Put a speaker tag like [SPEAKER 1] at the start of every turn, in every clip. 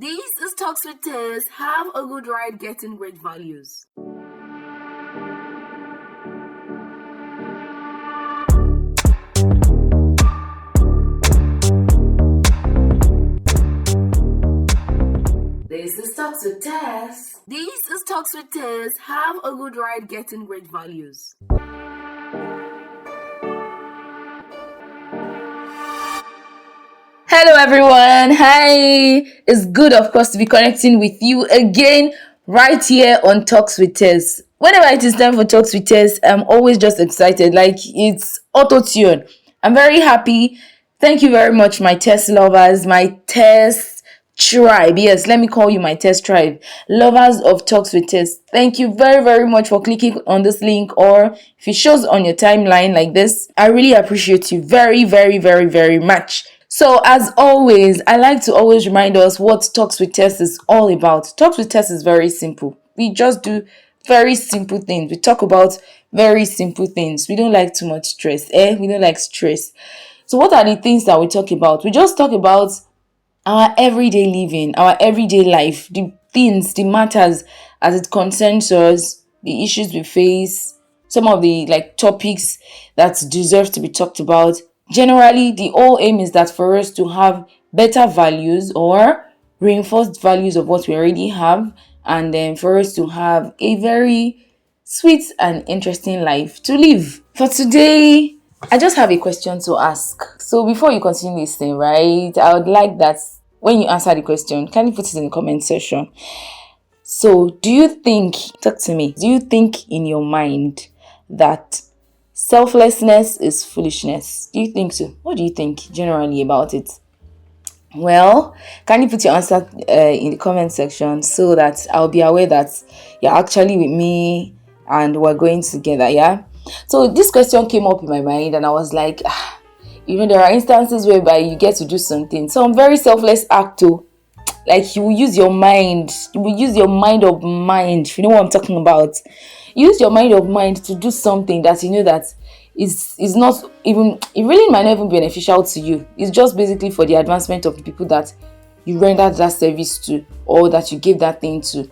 [SPEAKER 1] This is Talks with Tess. Have a good ride getting great values. This is Talks with Tess. This is Talks with Tess. Have a good ride getting great values.
[SPEAKER 2] Hello everyone. Hi. It's good, of course, to be connecting with you again right here on Talks with Tess. Whenever it is time for Talks with Tess, I'm always just excited. Like it's auto-tune. I'm very happy. Thank you very much, my Tess lovers, my Tess tribe. Yes, let me call you my Tess tribe. Lovers of Talks with Tess. Thank you very, very much for clicking on this link, or if it shows on your timeline like this. I really appreciate you very, very, very, very much. So, as always, I like to always remind us what Talks with Tess is all about. Talks with Tess is very simple. We just do very simple things. We talk about very simple things. We don't like too much stress. We don't like stress. So, what are the things that we talk about? We just talk about our everyday living, our everyday life, the things, the matters as it concerns us, the issues we face, some of the topics that deserve to be talked about. Generally, the whole aim is that for us to have better values or reinforced values of what we already have, and then for us to have a very sweet and interesting life to live. For today, I just have a question to ask. So before you continue listening, right, I would like that when you answer the question, can you put it in the comment section? So do you think in your mind that selflessness is foolishness? Do you think so? What do you think generally about it? Well, can you put your answer in the comment section so that I'll be aware that you're actually with me and we're going together, yeah? So this question came up in my mind and I was like, there are instances whereby you get to do something. Some very selfless act too. Like you will use your mind. You will use your mind of mind. If you know what I'm talking about. Use your mind of mind to do something that you know that is not even, it really might not even be beneficial to you. It's just basically for the advancement of the people that you rendered that service to or that you gave that thing to.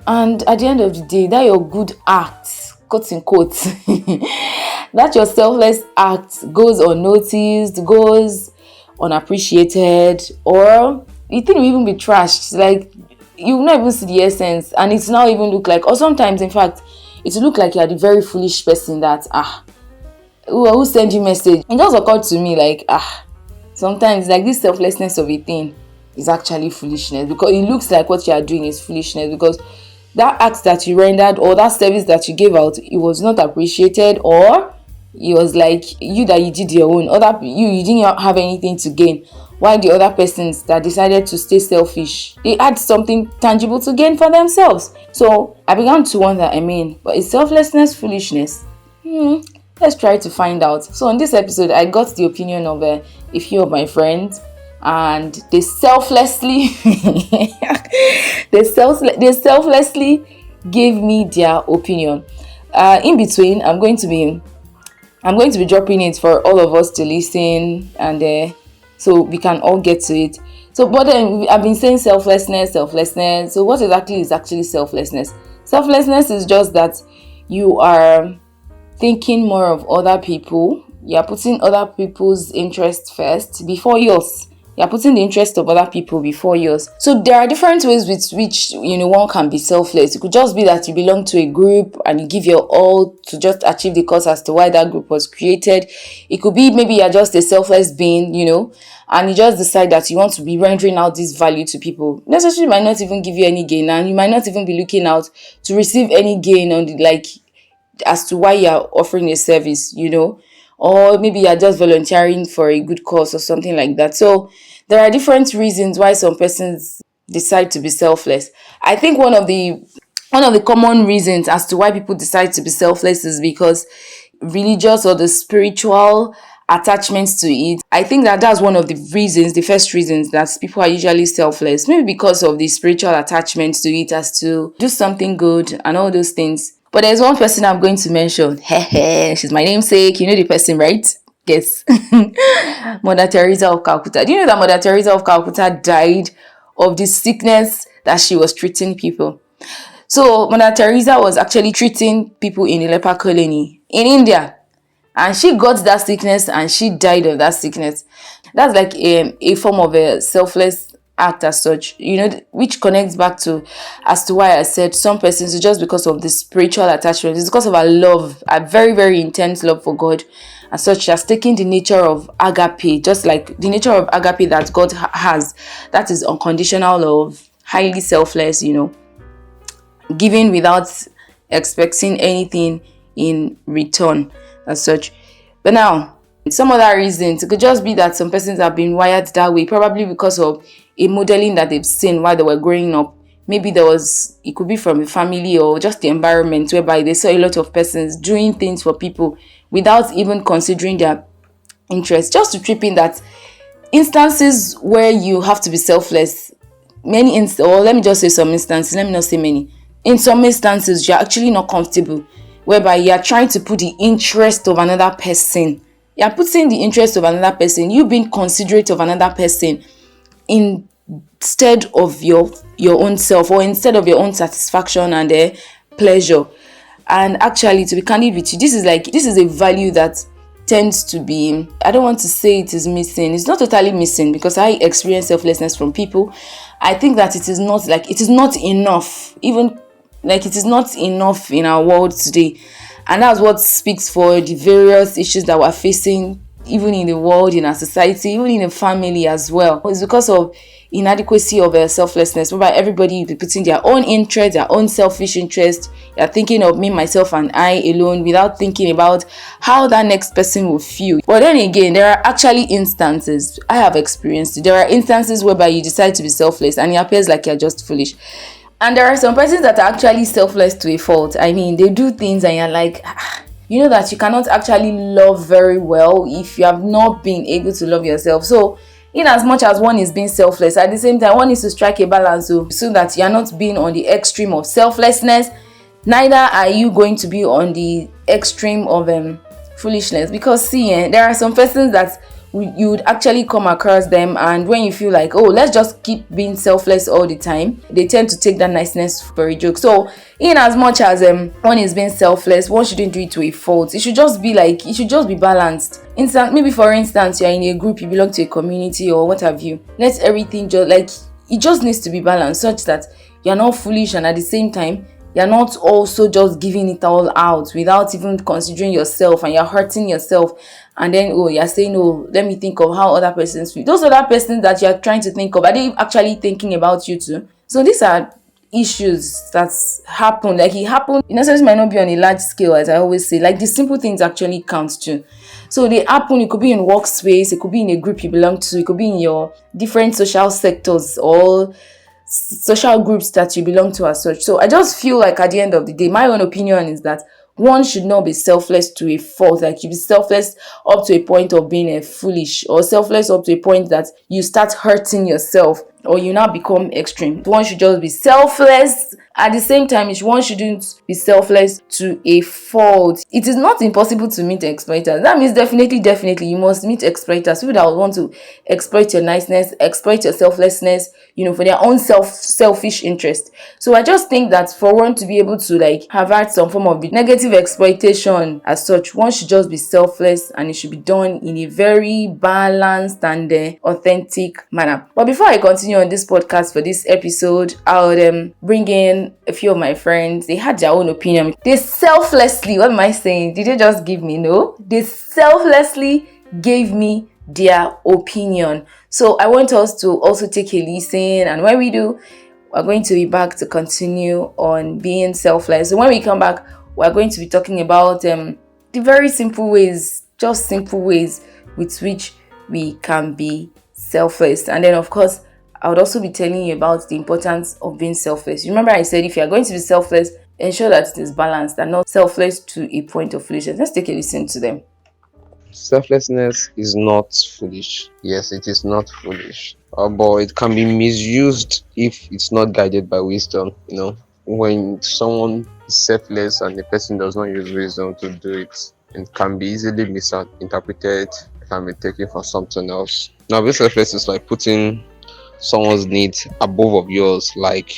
[SPEAKER 2] And at the end of the day, that your good act, quote unquote, that your selfless act goes unnoticed, goes unappreciated, or the thing will even be trashed. Like you will not even see the essence, and it's now even look like, or sometimes in fact it will look like you're the very foolish person that who sent you message. It just occurred to me like sometimes like this selflessness of a thing is actually foolishness, because it looks like what you are doing is foolishness, because that act that you rendered or that service that you gave out, it was not appreciated, or it was like you did your own, you didn't have anything to gain, while the other persons that decided to stay selfish, they had something tangible to gain for themselves. So I began to wonder, but is selflessness foolishness? Let's try to find out. So on this episode, I got the opinion of a few of my friends, and they selflessly gave me their opinion. In between, I'm going to be dropping it for all of us to listen, and so we can all get to it. So, but then I've been saying selflessness. So what exactly is actually selflessness? Selflessness is just that you are thinking more of other people. You are putting other people's interests first before yours. You are putting the interest of other people before yours. So there are different ways with which one can be selfless. It could just be that you belong to a group and you give your all to just achieve the cause as to why that group was created. It could be maybe you're just a selfless being, and you just decide that you want to be rendering out this value to people. Necessarily might not even give you any gain, and you might not even be looking out to receive any gain on as to why you're offering a service, or maybe you're just volunteering for a good cause or something like that. So there are different reasons why some persons decide to be selfless. I think one of the common reasons as to why people decide to be selfless is because religious or the spiritual attachments to it. I think that's one of the first reasons that people are usually selfless. Maybe because of the spiritual attachments to it, as to do something good and all those things. But there's one person I'm going to mention. She's my namesake. You know the person, right? Yes. Mother Teresa of Calcutta. Do you know that Mother Teresa of Calcutta died of the sickness that she was treating people. So Mother Teresa was actually treating people in a leper colony in India, and she got that sickness and she died of that sickness. That's like a form of a selfless act as such, which connects back to as to why I said some persons, just because of the spiritual attachment, it's because of our love, a very very intense love for God. As such, she has taken the nature of agape, just like the nature of agape that God has, that is unconditional love, highly selfless, giving without expecting anything in return as such. But now, some other reasons, it could just be that some persons have been wired that way, probably because of a modeling that they've seen while they were growing up. Maybe it could be from a family or just the environment whereby they saw a lot of persons doing things for people without even considering their interest. Just to trip in that instances where you have to be selfless, or let me just say some instances, let me not say many. In some instances, you're actually not comfortable, whereby you're trying to put the interest of another person. You're putting the interest of another person, you being considerate of another person instead of your own self, or instead of your own satisfaction and pleasure. And actually, to be candid with you, this is a value that tends to be, I don't want to say it is missing. It's not totally missing, because I experience selflessness from people. I think that it is not enough, even like it is not enough in our world today. And that's what speaks for the various issues that we're facing, even in the world, in our society, even in a family as well. It's because of inadequacy of selflessness, whereby everybody is putting their own interest, their own selfish interest. You're thinking of me, myself, and I alone, without thinking about how that next person will feel. But then again, there are actually instances, I have experienced it, there are instances whereby you decide to be selfless and it appears like you're just foolish. And there are some persons that are actually selfless to a fault. I mean, they do things and you're like, you know that you cannot actually love very well if you have not been able to love yourself. So in as much as one is being selfless, at the same time, one needs to strike a balance so that you're not being on the extreme of selflessness, neither are you going to be on the extreme of foolishness. Because see, there are some persons that you would actually come across them, and when you feel like, oh, let's just keep being selfless all the time, they tend to take that niceness for a joke. So in as much as one is being selfless, one shouldn't do it to a fault. It should just be balanced. Maybe for instance, you're in a group, you belong to a community or what have you. Let everything it just needs to be balanced, such that you're not foolish and at the same time you're not also just giving it all out without even considering yourself, and you're hurting yourself. And then, you're saying, let me think of how other persons feel. Those other persons that you're trying to think of, are they actually thinking about you too? So these are issues that happen. Like it happened, necessarily might not be on a large scale, as I always say. Like the simple things actually count too. So they happen, it could be in workspace, it could be in a group you belong to, it could be in your different social sectors or social groups that you belong to as such. So I just feel like at the end of the day, my own opinion is that one should not be selfless to a fault. Like you be selfless up to a point of being foolish, or selfless up to a point that you start hurting yourself, or you now become extreme. One should just be selfless. At the same time, one shouldn't be selfless to a fault. It is not impossible to meet exploiters. That means definitely you must meet exploiters, people that would want to exploit your niceness, exploit your selflessness, for their own selfish interest. So I just think that for one to be able to have had some form of negative exploitation as such, one should just be selfless, and it should be done in a very balanced and authentic manner. But before I continue on this podcast for this episode, I would bring in a few of my friends. They had their own opinion. They selflessly, what am I saying? Did they just give me? No. They selflessly gave me their opinion. So I want us to also take a listen, and when we do, we're going to be back to continue on being selfless. So when we come back, we're going to be talking about the very simple ways, just simple ways with which we can be selfless. And then of course, I would also be telling you about the importance of being selfless. Remember I said if you are going to be selfless, ensure that it is balanced and not selfless to a point of foolishness. Let's take a listen to them.
[SPEAKER 3] Selflessness is not foolish. Yes, it is not foolish. But it can be misused if it's not guided by wisdom. When someone is selfless and the person does not use wisdom to do it, it can be easily misinterpreted. It can be taken for something else. Now, being selfless is like putting someone's needs above of yours. Like,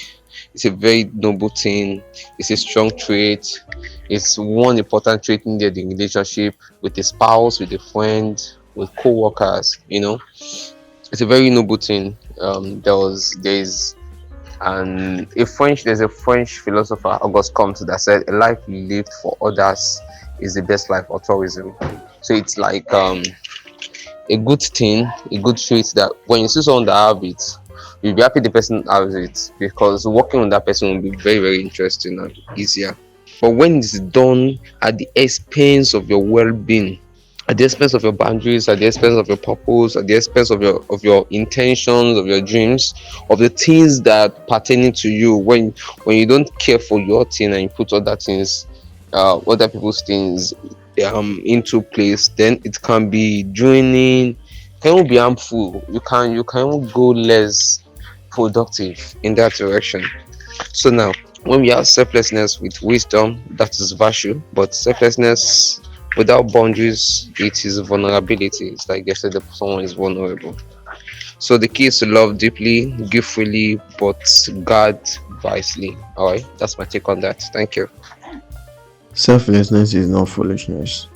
[SPEAKER 3] it's a very noble thing. It's a strong trait. It's one important trait in the relationship with a spouse, with a friend, with co-workers. It's a very noble thing. There's a French philosopher, Auguste Comte, that said a life lived for others is the best life for tourism. So it's like a good thing, a good trait that when you see someone that have it, you'll be happy the person has it, because working on that person will be very, very interesting and easier. But when it's done at the expense of your well-being, at the expense of your boundaries, at the expense of your purpose, at the expense of your intentions, of your dreams, of the things that pertaining to you, when you don't care for your thing and you put other things, other people's things into place, then it can be draining, can be harmful. You can go less productive in that direction. So now, when we have selflessness with wisdom, that is virtue. But selflessness without boundaries, it is vulnerability. It's like they said that someone is vulnerable. So the key is to love deeply, give freely, but guard wisely. Alright, that's my take on that. Thank you.
[SPEAKER 4] Selflessness is not foolishness.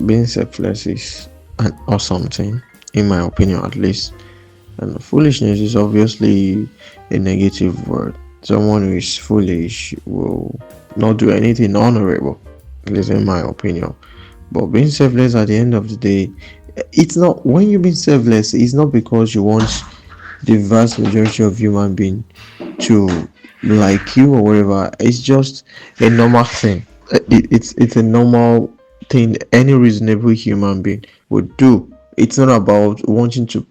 [SPEAKER 4] Being selfless is an awesome thing, in my opinion at least. And foolishness is obviously a negative word. Someone who is foolish will not do anything honorable, at least in my opinion. But being selfless at the end of the day, it's not, when you being selfless, it's not because you want the vast majority of human being to like you or whatever. It's just a normal thing. It's a normal thing any reasonable human being would do. It's not about wanting to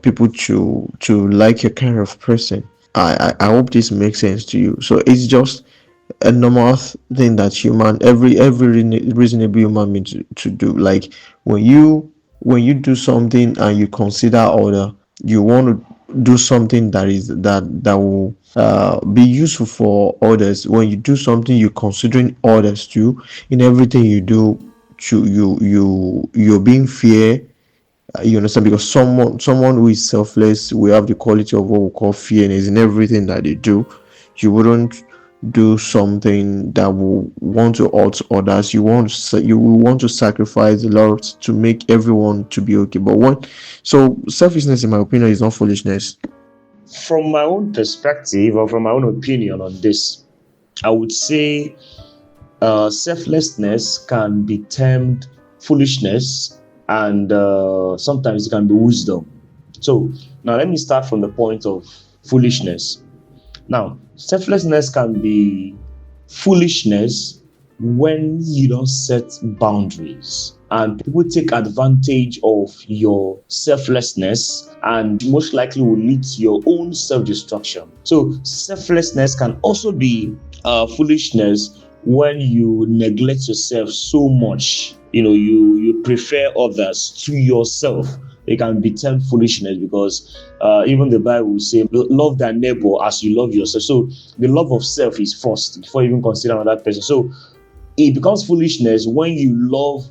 [SPEAKER 4] people to like your kind of person. I hope this makes sense to you. So it's just a normal thing that every reasonable human being to do. Like when you do something and you consider order, you want to do something that will be useful for others. When you do something, you're considering others too. In everything you do, you're being fair. You understand, because someone who is selfless will have the quality of what we call fairness in everything that they do. You wouldn't do something that will want to hurt others. You will want to sacrifice a lot to make everyone to be okay. So selfishness, in my opinion, is not foolishness.
[SPEAKER 5] From my own perspective or from my own opinion on this, I would say selflessness can be termed foolishness, and sometimes it can be wisdom. So now let me start from the point of foolishness. Now, selflessness can be foolishness when you don't set boundaries and people take advantage of your selflessness, and most likely will lead to your own self-destruction. So selflessness can also be foolishness when you neglect yourself so much. You prefer others to yourself. It can be termed foolishness, because even the Bible will say, love thy neighbor as you love yourself. So the love of self is first before even considering another person. So it becomes foolishness when you love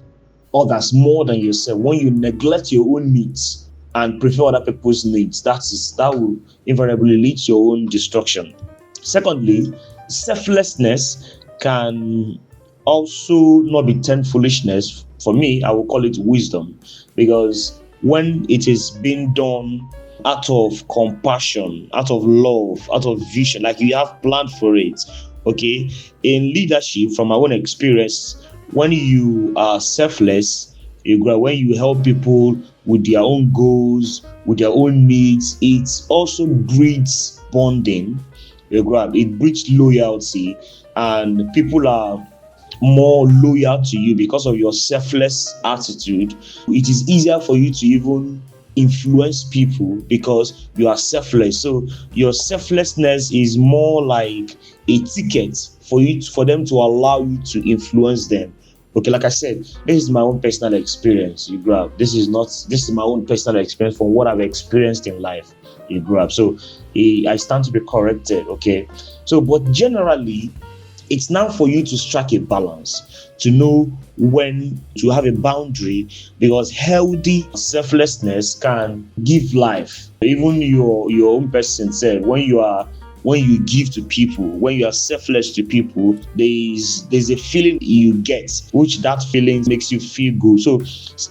[SPEAKER 5] others more than yourself, when you neglect your own needs and prefer other people's needs. That will invariably lead to your own destruction. Secondly, selflessness can also not be termed foolishness. For me, I will call it wisdom, because when it is being done out of compassion, out of love, out of vision, like you have planned for it. Okay, in leadership, from my own experience, when you are selfless, you grow. When you help people with their own goals, with their own needs, it also breeds bonding. You grow. It breeds loyalty, and people are more loyal to you because of your selfless attitude. It is easier for you to even influence people because you are selfless. So your selflessness is more like a ticket for them to allow you to influence them. Okay, like I said, this is my own personal experience. You grab. This is my own personal experience from what I've experienced in life. You grab. So I stand to be corrected. Okay. So, but generally, it's now for you to strike a balance, to know when to have a boundary, because healthy selflessness can give life. Even your own person said, when you give to people, when you are selfless to people, there's a feeling you get, which that feeling makes you feel good. So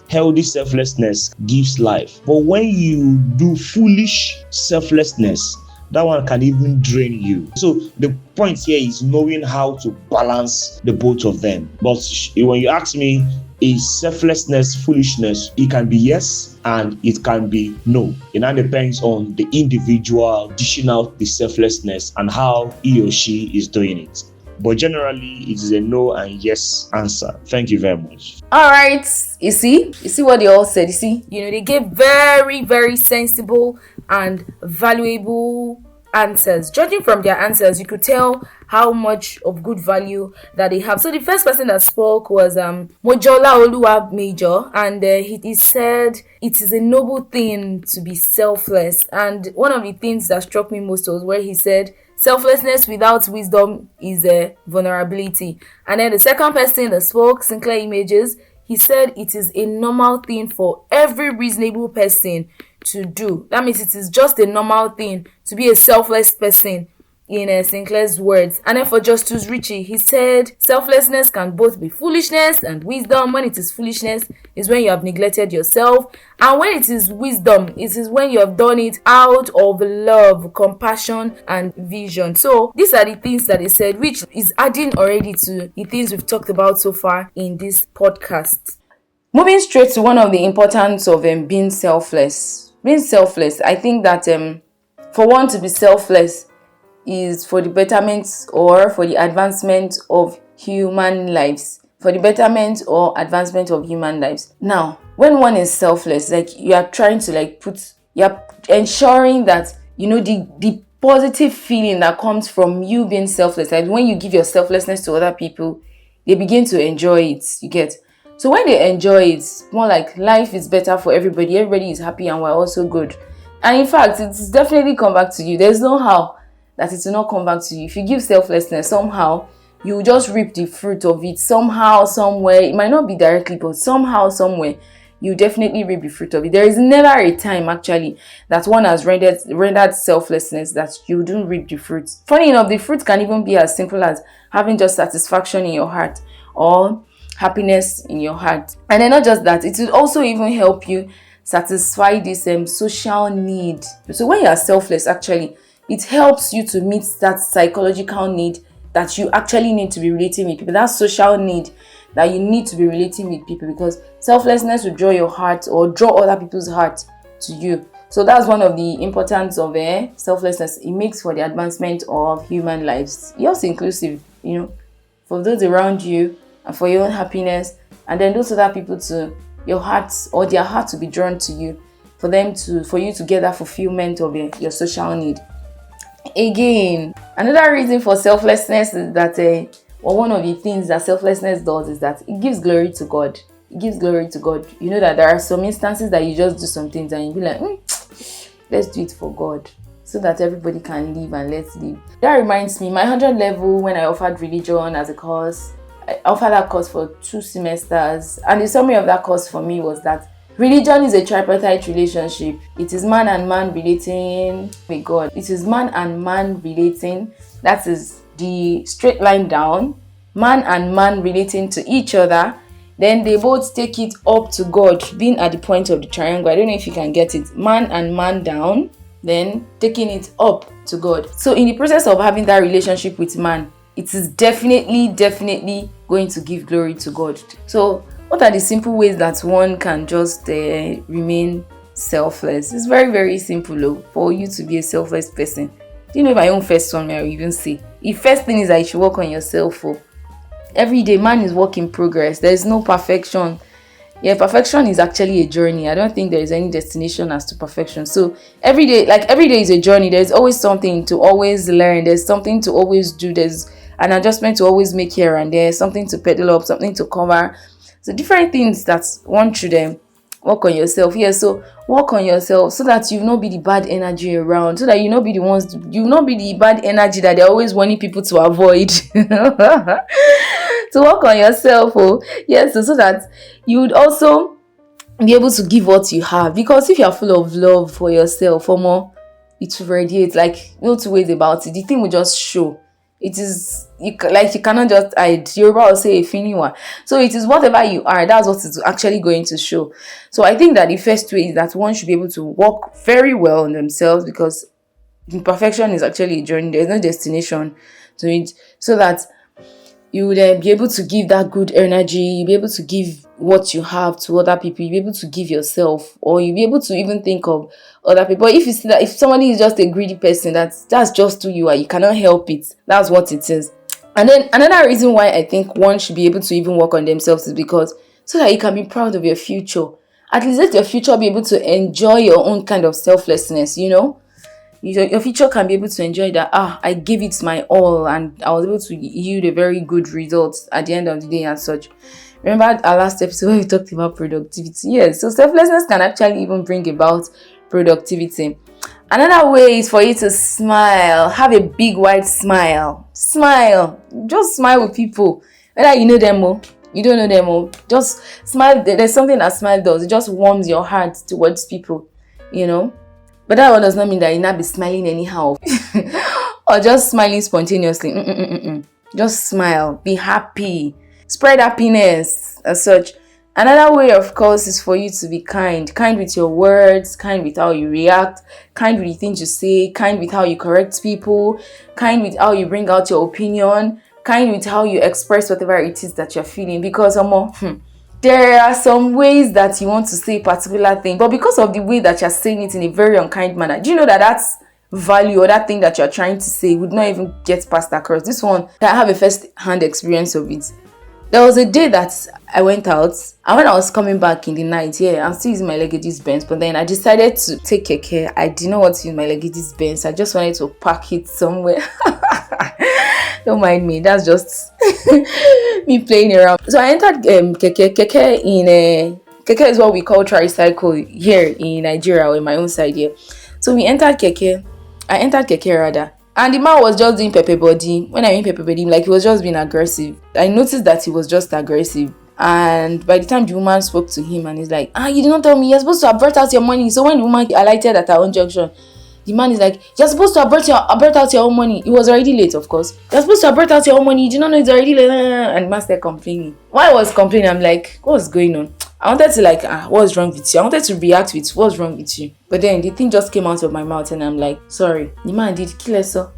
[SPEAKER 5] healthy selflessness gives life. But when you do foolish selflessness, that one can even drain you. So the point here is knowing how to balance the both of them. But when you ask me, is selflessness foolishness? It can be yes and it can be no. It now depends on the individual dishing out the selflessness and how he or she is doing it. But generally, it is a no and yes answer. Thank you very much.
[SPEAKER 2] All right, you see what they all said. You see, they gave very, very sensible and valuable answers. Judging from their answers, you could tell how much of good value that they have. So the first person that spoke was Mojola Oluwa Major, and he said it is a noble thing to be selfless. And one of the things that struck me most was where he said selflessness without wisdom is a vulnerability. And then the second person that spoke, Sinclair Images, he said it is a normal thing for every reasonable person to do. That means it is just a normal thing to be a selfless person, in Sinclair's words. And then for Justus Richie, he said selflessness can both be foolishness and wisdom. When it is foolishness is when you have neglected yourself, and when it is wisdom, it is when you have done it out of love, compassion, and vision. So these are the things that they said, which is adding already to the things we've talked about so far in this podcast. Moving straight to one of the importance of being selfless. Being selfless, I think that for one to be selfless is for the betterment or for the advancement of human lives. For the betterment or advancement of human lives. Now, when one is selfless, like you are trying to you're ensuring that the positive feeling that comes from you being selfless. Like when you give your selflessness to other people, they begin to enjoy it. You get. So when they enjoy it, more like life is better for everybody. Everybody is happy and we're also good. And in fact, it's definitely come back to you. There's no how that it will not come back to you. If you give selflessness, somehow you will just reap the fruit of it. Somehow, somewhere, it might not be directly, but somehow, somewhere, you definitely reap the fruit of it. There is never a time actually that one has rendered selflessness that you don't reap the fruit. Funny enough, the fruit can even be as simple as having just satisfaction in your heart or happiness in your heart. And then not just that, it will also even help you satisfy this social need. So when you are selfless, actually, it helps you to meet that psychological need that you actually need to be relating with people, that social need that you need to be relating with people, because selflessness will draw your heart or draw other people's heart to you. So that's one of the importance of selflessness. It makes for the advancement of human lives. Yours inclusive, for those around you and for your own happiness, and then those other people to your heart or their heart to be drawn to you, for you to get that fulfillment of your social need. Again, another reason for selflessness is that one of the things that selflessness does is that it gives glory to God. It gives glory to God. You know that there are some instances that you just do some things and you be like, let's do it for God, so that everybody can live and let's live. That reminds me, my 100 level, when I offered religion as a course, I offered that course for 2 semesters, and the summary of that course for me was that religion is a tripartite relationship. It is man and man relating with God. It is man and man relating. That is the straight line down. Man and man relating to each other. Then they both take it up to God, being at the point of the triangle. I don't know if you can get it. Man and man down. Then taking it up to God. So in the process of having that relationship with man, it is definitely going to give glory to God. So what are the simple ways that one can just remain selfless? It's very, very simple for you to be a selfless person. Do you know my own first one, I will even say? The first thing is that you should work on yourself. Every day, man is work in progress. There is no perfection. Yeah, perfection is actually a journey. I don't think there is any destination as to perfection. So every day is a journey. There's always something to always learn. There's something to always do. There's an adjustment to always make here and there. Something to pedal up, something to cover. So different things that one should Work on yourself. Yeah, so work on yourself so that you not be the bad energy around, so that you not be the ones, you not be the bad energy that they're always wanting people to avoid. To work on yourself, oh yes, so that you would also be able to give what you have. Because if you're full of love for yourself, or more, it will radiate. Like, no two ways about it. The thing will just show. It is you cannot just hide. Yoruba will say finiwa. So it is whatever you are, that's what it's actually going to show. So I think that the first way is that one should be able to work very well on themselves, because imperfection is actually a journey. There's no destination to it. So that you would be able to give that good energy, you'll be able to give what you have to other people, you'll be able to give yourself, or you'll be able to even think of other people. If you see that if somebody is just a greedy person, that's just who you are, you cannot help it. That's what it is. And then another reason why I think one should be able to even work on themselves is because so that you can be proud of your future. At least let your future be able to enjoy your own kind of selflessness, your future can be able to enjoy that. I gave it my all and I was able to yield a very good result at the end of the day and such. Remember our last episode where we talked about productivity? Yes, so selflessness can actually even bring about productivity. Another way is for you to smile. Have a big wide smile. Smile. Just smile with people, whether you know them or you don't know them or just smile. There's something that smile does. It just warms your heart towards people, But that one does not mean that you not be smiling anyhow or just smiling spontaneously. Just smile, be happy, spread happiness as such. Another way, of course, is for you to be kind with your words, kind with how you react, kind with the things you say, kind with how you correct people, kind with how you bring out your opinion, kind with how you express whatever it is that you're feeling. Because there are some ways that you want to say a particular thing, but because of the way that you're saying it in a very unkind manner, do you know that that's value or that thing that you're trying to say would not even get passed across? This one, I have a first-hand experience of it. There was a day that I went out, and when I was coming back in the night, I'm still using my Legacy's Benz, but then I decided to take keke. I did not want to use my Legacy's Benz. I just wanted to park it somewhere. Don't mind me, that's just me playing around. So I entered keke is what we call tricycle here in Nigeria, or in my own side here. So I entered keke rather, and the man was just doing pepper body. When I mean pepper body, like he was just being aggressive. I noticed that he was just aggressive, and by the time the woman spoke to him and he's like, you did not tell me you're supposed to have brought out your money. So when the woman alighted at her own junction, the man is like, you're supposed to have brought out your own money. It was already late, of course. You're supposed to have brought out your own money. You did not know it's already late. And the man started complaining. While I was complaining, I'm like, what's going on? I wanted to what's wrong with you? I wanted to react with what's wrong with you. But then the thing just came out of my mouth and I'm like, sorry. The man did kileso.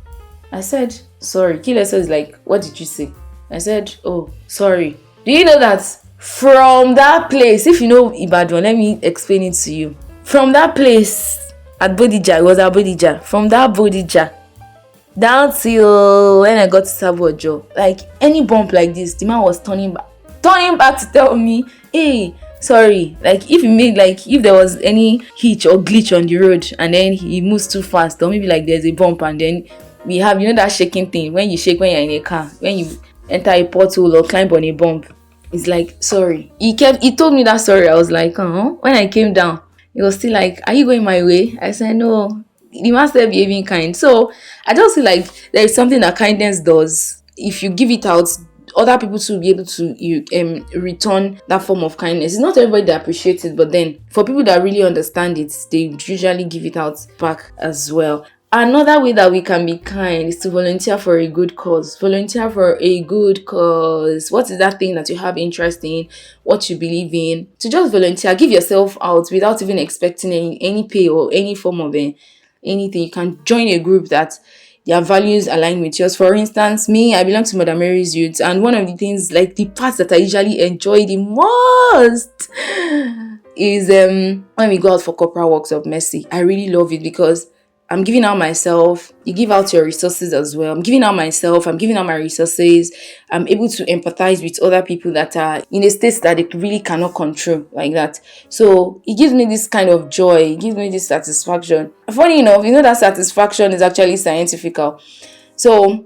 [SPEAKER 2] I said, sorry. Kileso is like, what did you say? I said, oh, sorry. Do you know that from that place, if you know Ibadan, let me explain it to you. From that place, at Bodija, it was at Bodija. From that Bodija down till when I got to Sabojo, like any bump like this, the man was turning back to tell me, hey, sorry. Like if there was any hitch or glitch on the road and then he moves too fast, or maybe like there's a bump and then we have that shaking thing when you shake when you're in a car, when you enter a pothole or climb on a bump. It's like, sorry. He told me that story. I was like, when I came down, he was still like, are you going my way? I said, no. The man started behaving kind. So I just feel like there is something that kindness does. If you give it out, other people to be able to return that form of kindness. It's not everybody that appreciates it, but then for people that really understand it, they usually give it out back as well. Another way that we can be kind is to volunteer for a good cause. Volunteer for a good cause. What is that thing that you have interest in? What you believe in? To just volunteer. Give yourself out without even expecting any pay or any form of anything. You can join a group that their values align with yours. For instance, me, I belong to Mother Mary's Youth, and one of the things, like the parts that I usually enjoy the most is when we go out for corporal works of mercy. I really love it because I'm giving out myself. You give out your resources as well. I'm giving out myself. I'm giving out my resources. I'm able to empathize with other people that are in a state that they really cannot control like that. So it gives me this kind of joy. It gives me this satisfaction. Funny enough, that satisfaction is actually scientific. So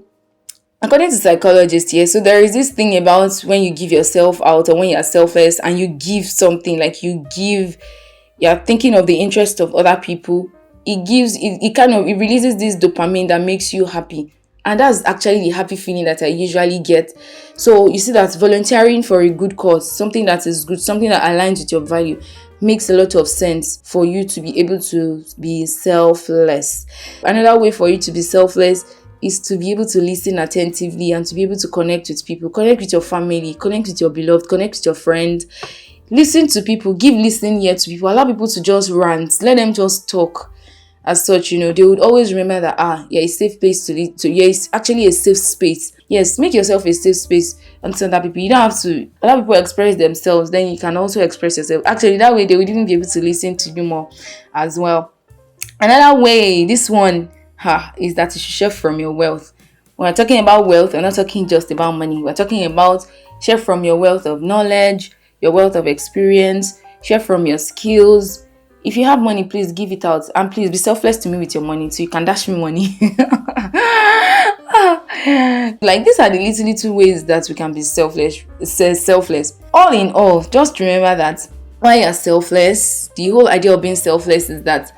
[SPEAKER 2] according to psychologists, yeah, so there is this thing about when you give yourself out or when you're selfless and you give something, like you're thinking of the interest of other people. It releases this dopamine that makes you happy. And that's actually the happy feeling that I usually get. So you see that volunteering for a good cause, something that is good, something that aligns with your value, makes a lot of sense for you to be able to be selfless. Another way for you to be selfless is to be able to listen attentively and to be able to connect with people, connect with your family, connect with your beloved, connect with your friend. Listen to people, give listening ear to people, allow people to just rant, let them just talk. As such, they would always remember that a safe place it's actually a safe space. Yes, make yourself a safe space until other people. You don't have to allow people express themselves, then you can also express yourself. Actually, that way they would even be able to listen to you more as well. Another way, this one is that you should share from your wealth. When we're talking about wealth, we're not talking just about money. We're talking about share from your wealth of knowledge, your wealth of experience, share from your skills. If you have money, please give it out, and please be selfless to me with your money so you can dash me money. Like, these are the little ways that we can be selfless. All in all, just remember that when you're selfless, the whole idea of being selfless is that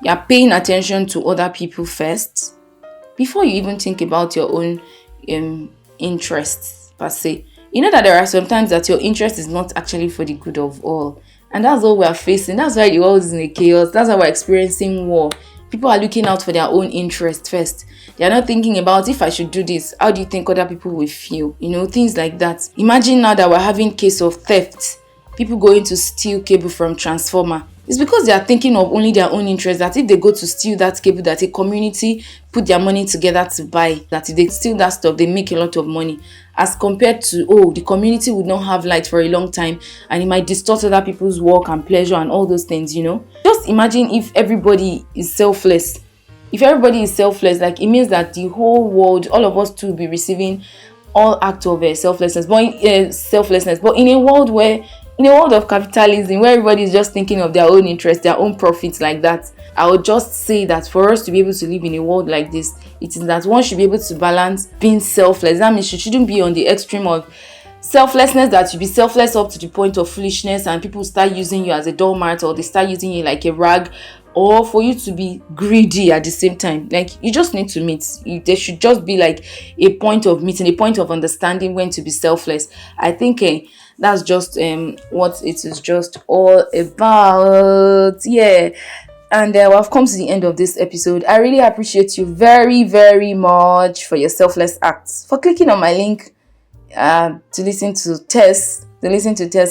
[SPEAKER 2] you're paying attention to other people first before you even think about your own interests per se. You know that there are some times that your interest is not actually for the good of all. And that's what we are facing. That's why the world is in a chaos. That's why we're experiencing war. People are looking out for their own interest first. They are not thinking about, if I should do this, how do you think other people will feel? Things like that. Imagine now that we're having case of theft. People going to steal cable from transformer. It's because they are thinking of only their own interest, that if they go to steal that cable that a community put their money together to buy, that if they steal that stuff, they make a lot of money. As compared to, the community would not have light for a long time and it might distort other people's work and pleasure and all those things, Just imagine if everybody is selfless. If everybody is selfless, like, it means that the whole world, all of us too, will be receiving all acts of selflessness. But in a world of capitalism, where everybody is just thinking of their own interests, their own profits like that, I would just say that for us to be able to live in a world like this, it is that one should be able to balance being selfless. That means you shouldn't be on the extreme of selflessness, that you be selfless up to the point of foolishness and people start using you as a doormat, or they start using you like a rag, or for you to be greedy at the same time. Like, you just need to meet. There should just be like a point of meeting, a point of understanding when to be selfless. I think that's just what it is just all about. Yeah. And I've come to the end of this episode. I really appreciate you very, very much for your selfless acts, for clicking on my link to listen to Tess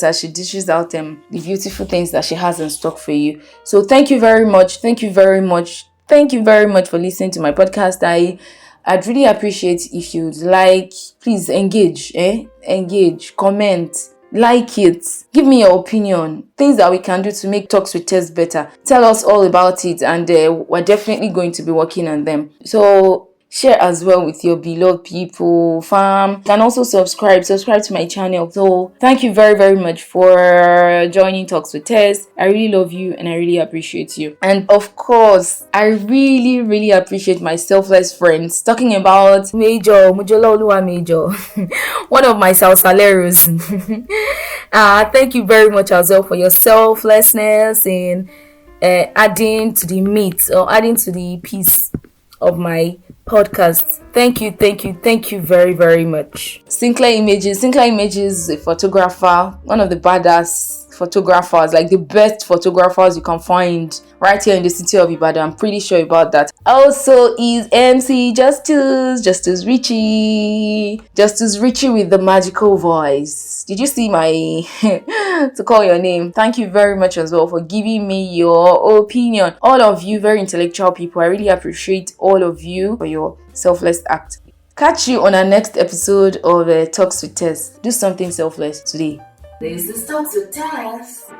[SPEAKER 2] as she dishes out the beautiful things that she has in stock for you. So thank you very much. Thank you very much for listening to my podcast. I'd really appreciate if you'd please engage, comment, like it, give me your opinion, things that we can do to make Talks with Tess better. Tell us all about it, and we're definitely going to be working on them. So share as well with your beloved people, fam. You can also subscribe to my channel. So thank you very, very much for joining Talks with Tess. I really love you and I really appreciate you. And of course, I really, really appreciate my selfless friends. Talking about Major Mujola Oluwa Major, one of my salsaleros. Thank you very much as well for your selflessness in adding to the meat, or adding to the piece of my podcast. Thank you very, very much. Sinclair Images is a photographer, one of the badass photographers, like the best photographers you can find right here in the city of Ibadan. I'm pretty sure about that. Also is MC Justice Richie with the magical voice. Did you see my to call your name? Thank you very much as well for giving me your opinion. All of you very intellectual people, I really appreciate all of you for your selfless act. Catch you on our next episode of Talks with Tess. Do something selfless today.
[SPEAKER 1] This is Talks with Tess.